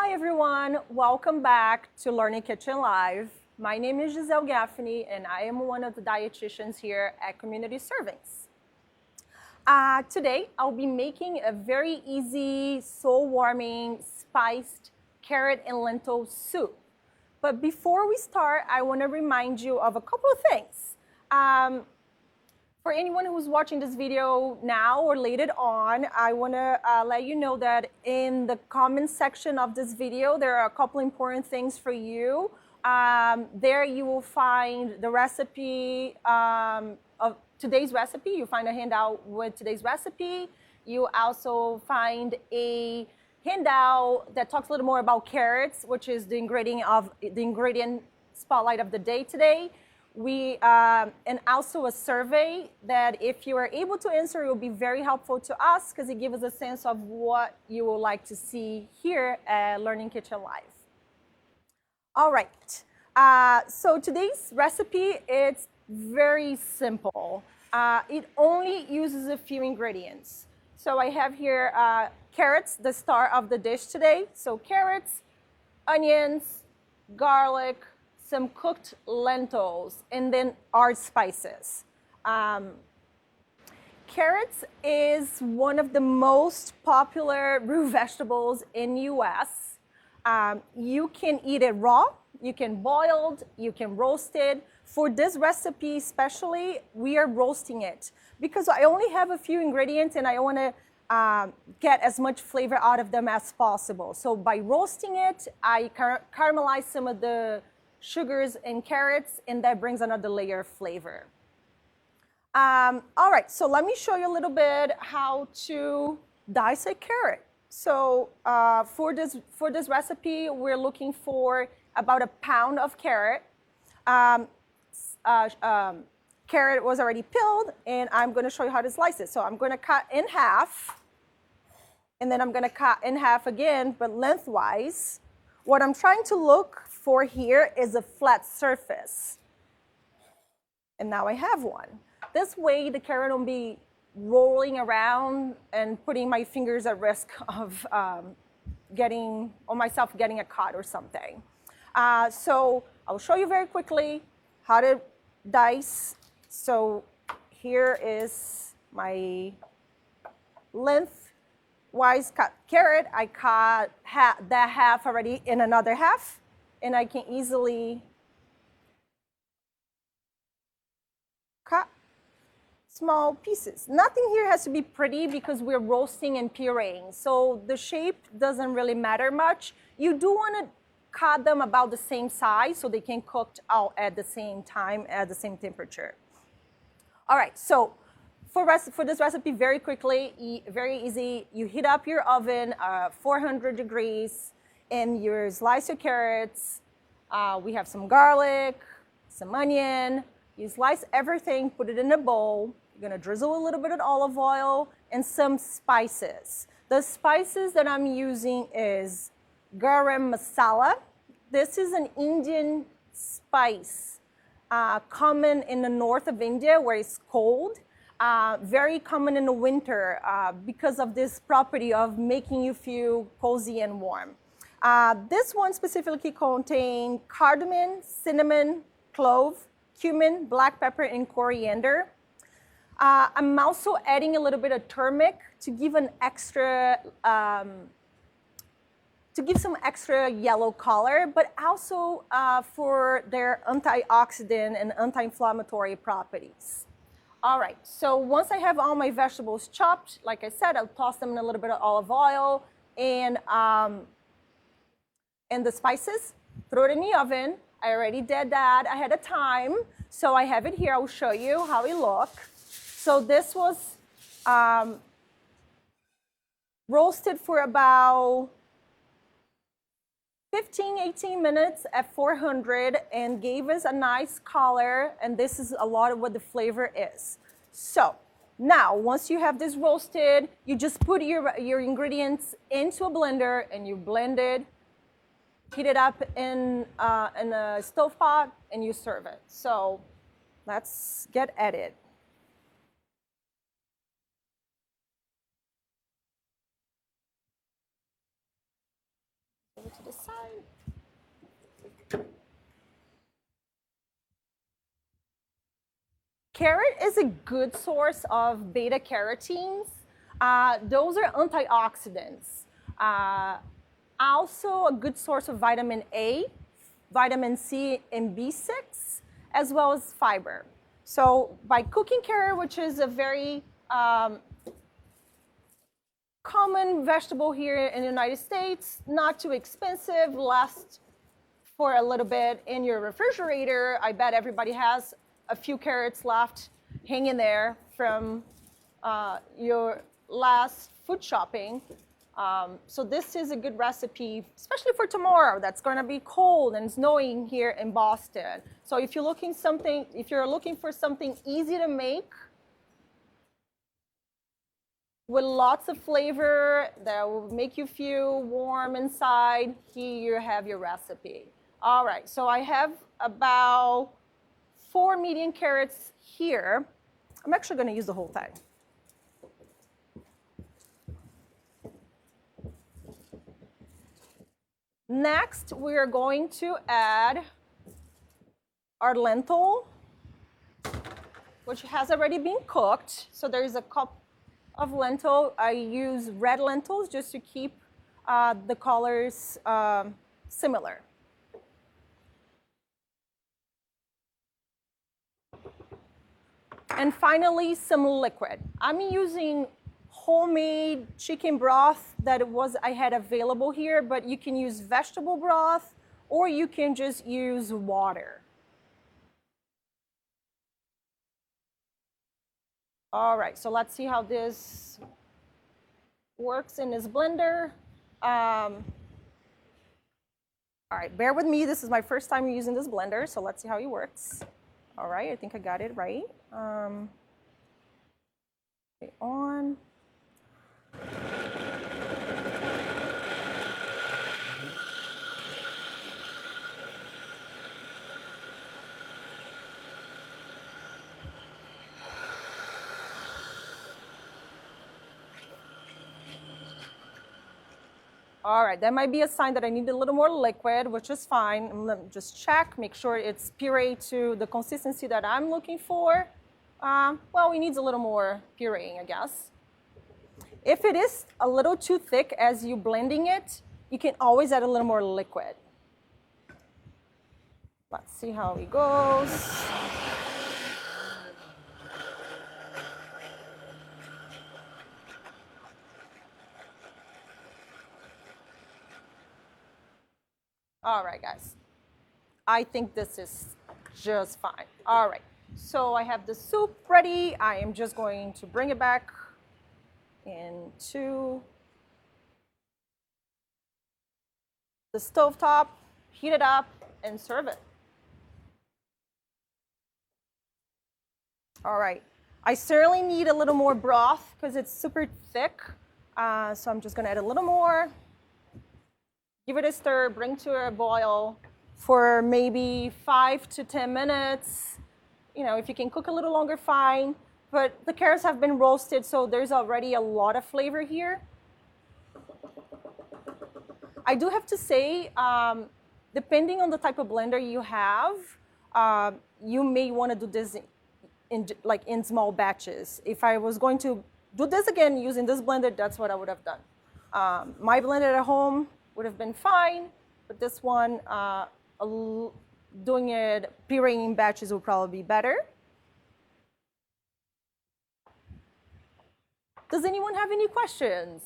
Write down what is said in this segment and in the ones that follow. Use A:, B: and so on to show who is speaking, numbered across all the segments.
A: Hi everyone, welcome back to Learning Kitchen Live. My name is Giselle Gaffney and I am one of the dietitians here at Community Servings. Today I'll be making a very easy, soul-warming, spiced carrot and lentil soup. But before we start, I want to remind you of a couple of things. For anyone who's watching this video now or later on, I want to let you know that in the comment section of this video, there are a couple important things for you. There you will find the recipe of today's recipe. You find a handout with today's recipe. You also find a handout that talks a little more about carrots, which is the ingredient spotlight of the day today. And also a survey that if you are able to answer, it will be very helpful to us because it gives us a sense of what you would like to see here at Learning Kitchen Live. All right, so today's recipe, it's very simple. It only uses a few ingredients. So I have here carrots, the star of the dish today. So carrots, onions, garlic, some cooked lentils, and then our spices. Carrots is one of the most popular root vegetables in US. You can eat it raw, you can boil it, you can roast it. For this recipe especially, we are roasting it because I only have a few ingredients and I want to get as much flavor out of them as possible. So by roasting it, I caramelize some of the sugars and carrots, and that brings another layer of flavor. All right, so let me show you a little bit how to dice a carrot. So for this recipe, we're looking for about a pound of carrot. Carrot was already peeled, and I'm going to show you how to slice it. So I'm going to cut in half, and then I'm going to cut in half again, but lengthwise. What I'm trying to look for here is a flat surface. And now I have one. This way the carrot won't be rolling around and putting my fingers at risk of getting a cut or something. So I'll show you very quickly how to dice. So here is my lengthwise cut carrot. I cut that half already in another half, and I can easily cut small pieces. Nothing here has to be pretty because we're roasting and pureeing, so the shape doesn't really matter much. You do want to cut them about the same size so they can cook out at the same time, at the same temperature. All right, so for this recipe, very quickly, very easy, you heat up your oven 400 degrees, and you slice your carrots. We have some garlic, some onion. You slice everything, put it in a bowl. You're gonna drizzle a little bit of olive oil and some spices. The spices that I'm using is garam masala. This is an Indian spice, common in the north of India where it's cold. Very common in the winter because of this property of making you feel cozy and warm. This one specifically contains cardamom, cinnamon, clove, cumin, black pepper, and coriander. I'm also adding a little bit of turmeric to give an extra, to give some extra yellow color, but also for their antioxidant and anti-inflammatory properties. All right, so once I have all my vegetables chopped, like I said, I'll toss them in a little bit of olive oil and the spices, throw it in the oven. I already did that ahead of time, so I have it here. I'll show you how it looks. So this was roasted for about 15-18 minutes at 400 and gave us a nice color, and this is a lot of what the flavor is. So now, once you have this roasted, you just put your ingredients into a blender and you blend it, heat it up in a stove pot, and you serve it. So let's get at it. Over to the side. Carrot is a good source of beta carotenes. Those are antioxidants. Also a good source of vitamin A, vitamin C, and B6, as well as fiber. So by cooking carrot, which is a very common vegetable here in the United States, not too expensive, lasts for a little bit in your refrigerator. I bet everybody has a few carrots left hanging there from your last food shopping. So this is a good recipe, especially for tomorrow. That's going to be cold and snowing here in Boston. So if you're looking for something easy to make with lots of flavor that will make you feel warm inside, here you have your recipe. All right, so I have about 4 medium carrots here. I'm actually going to use the whole thing. Next, we are going to add our lentil, which has already been cooked. So there's a cup of lentil. I use red lentils just to keep the colors similar. And finally, some liquid. I'm using homemade chicken broth that I had available here, but you can use vegetable broth or you can just use water. All right, so let's see how this works in this blender. All right, bear with me. This is my first time using this blender, so let's see how it works. All right, I think I got it right. Okay, on. All right, that might be a sign that I need a little more liquid, which is fine. I'm gonna just check, make sure it's puree to the consistency that I'm looking for. Well, it needs a little more pureeing, I guess. If it is a little too thick as you're blending it, you can always add a little more liquid. Let's see how it goes. All right, guys. I think this is just fine. All right, so I have the soup ready. I am just going to bring it back into the stovetop, heat it up, and serve it. All right, I certainly need a little more broth because it's super thick. So I'm just gonna add a little more. Give it a stir, bring to a boil for maybe 5 to 10 minutes. You know, if you can cook a little longer, fine. But the carrots have been roasted, so there's already a lot of flavor here. I do have to say, depending on the type of blender you have, you may want to do this in small batches. If I was going to do this again using this blender, that's what I would have done. My blender at home would have been fine, but this one, doing it pureeing in batches will probably be better. Does anyone have any questions?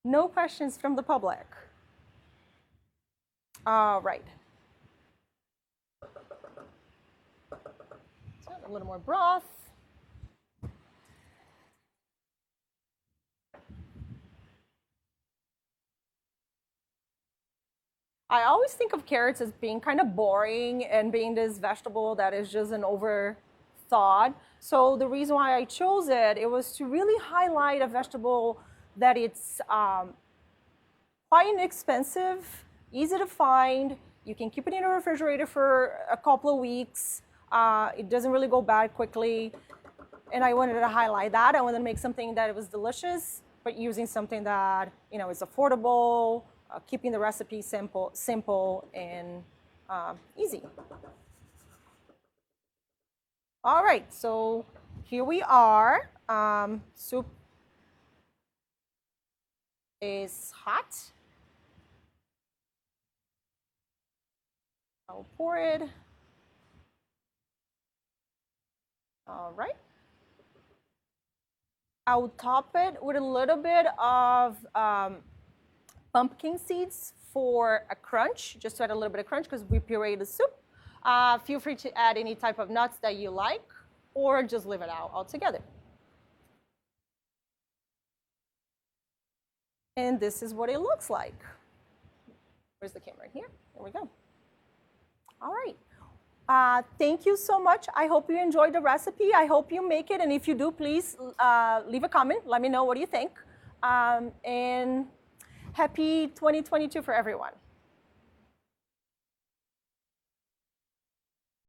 A: No questions from the public. All right. So a little more broth. I always think of carrots as being kind of boring and being this vegetable that is just an overthought. So the reason why I chose it was to really highlight a vegetable that it's quite inexpensive, easy to find. You can keep it in the refrigerator for a couple of weeks. It doesn't really go bad quickly. And I wanted to highlight that. I wanted to make something that was delicious. but using something that is affordable, keeping the recipe simple and easy. All right, so here we are. Soup is hot. I'll pour it. All right. I'll top it with a little bit of pumpkin seeds for a crunch, just to add a little bit of crunch because we pureed the soup. Feel free to add any type of nuts that you like, or just leave it out altogether. And this is what it looks like. Where's the camera? Here. There we go. All right. Thank you so much. I hope you enjoyed the recipe. I hope you make it. And if you do, please leave a comment. Let me know what you think. And happy 2022 for everyone.